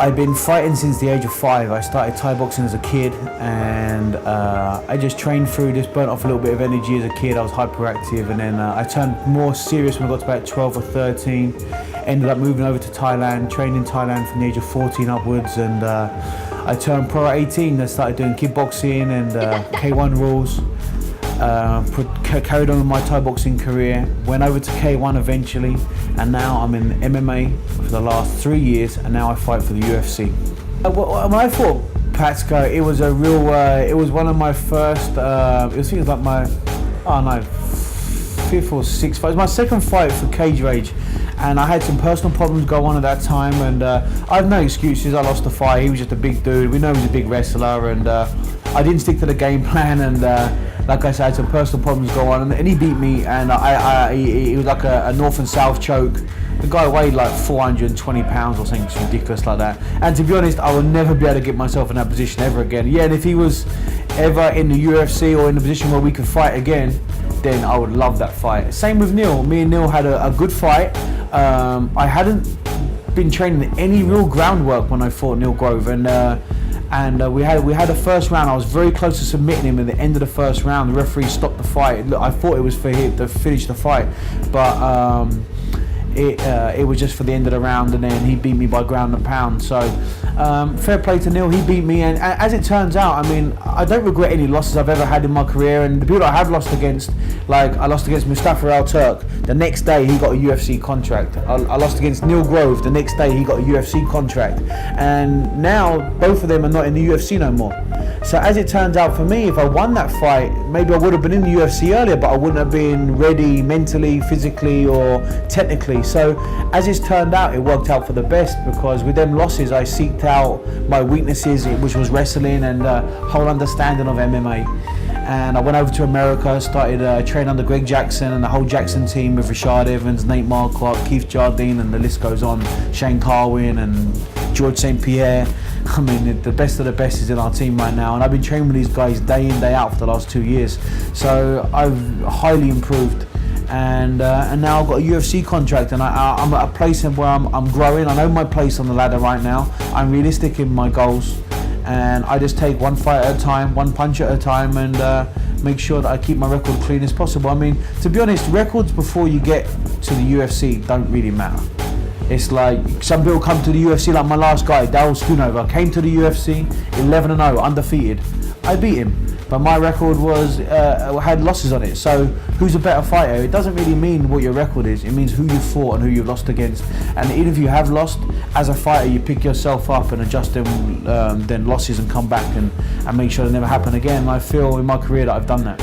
I've been fighting since the age of 5. I started Thai boxing as a kid, and I just trained through, just burnt off a little bit of energy as a kid. I was hyperactive, and then I turned more serious when I got to about 12 or 13. Ended up moving over to Thailand, trained in Thailand from the age of 14 upwards, and I turned pro at 18. I started doing kickboxing and K1 rules. Carried on with my Thai boxing career, went over to K1 eventually, and now I'm in MMA for the last 3 years, and now I fight for the UFC. When I fought Patsko, it was a real, it was one of my first, it was like my, oh no, 5th or 6th fight. It was my second fight for Cage Rage, and I had some personal problems go on at that time, and I have no excuses. I lost the fight. He was just a big dude. We know he's a big wrestler, and I didn't stick to the game plan, and like I said, I had some personal problems go on, and he beat me, and he was like a north and south choke. The guy weighed like 420 pounds or something ridiculous like that. And to be honest, I will never be able to get myself in that position ever again. Yeah, and if he was ever in the UFC or in a position where we could fight again, then I would love that fight. Same with Neil. Me and Neil had a good fight. I hadn't been training any real groundwork when I fought Neil Grove, and we had a first round. I was very close to submitting him at the end of the first round. The referee stopped the fight. Look, I thought it was for him to finish the fight, but it was just for the end of the round, and then he beat me by ground and pound. So fair play to Neil, he beat me, and as it turns out, I mean, I don't regret any losses I've ever had in my career, and the people I have lost against, like I lost against Mustafa Al-Turk, the next day he got a UFC contract. I lost against Neil Grove, the next day he got a UFC contract, and now both of them are not in the UFC no more. So as it turns out for me, if I won that fight, maybe I would have been in the UFC earlier, but I wouldn't have been ready mentally, physically, or technically. So as it's turned out, it worked out for the best, because with them losses, I seeked out my weaknesses, which was wrestling and whole understanding of MMA. And I went over to America, started training under Greg Jackson and the whole Jackson team with Rashad Evans, Nate Marquardt, Keith Jardine, and the list goes on, Shane Carwin and George St. Pierre. I mean, the best of the best is in our team right now, and I've been training with these guys day in, day out for the last 2 years. So I've highly improved, and now I've got a UFC contract, and I'm at a place where I'm growing. I know my place on the ladder right now. I'm realistic in my goals, and I just take one fight at a time, one punch at a time, and make sure that I keep my record clean as possible. I mean, to be honest, records before you get to the UFC don't really matter. It's like some people come to the UFC, like my last guy, Daryl Schoonover, came to the UFC 11-0, undefeated. I beat him, but my record was had losses on it. So who's a better fighter? It doesn't really mean what your record is. It means who you fought and who you've lost against. And even if you have lost, as a fighter, you pick yourself up and adjust them then losses and come back and make sure they never happen again. And I feel in my career that I've done that.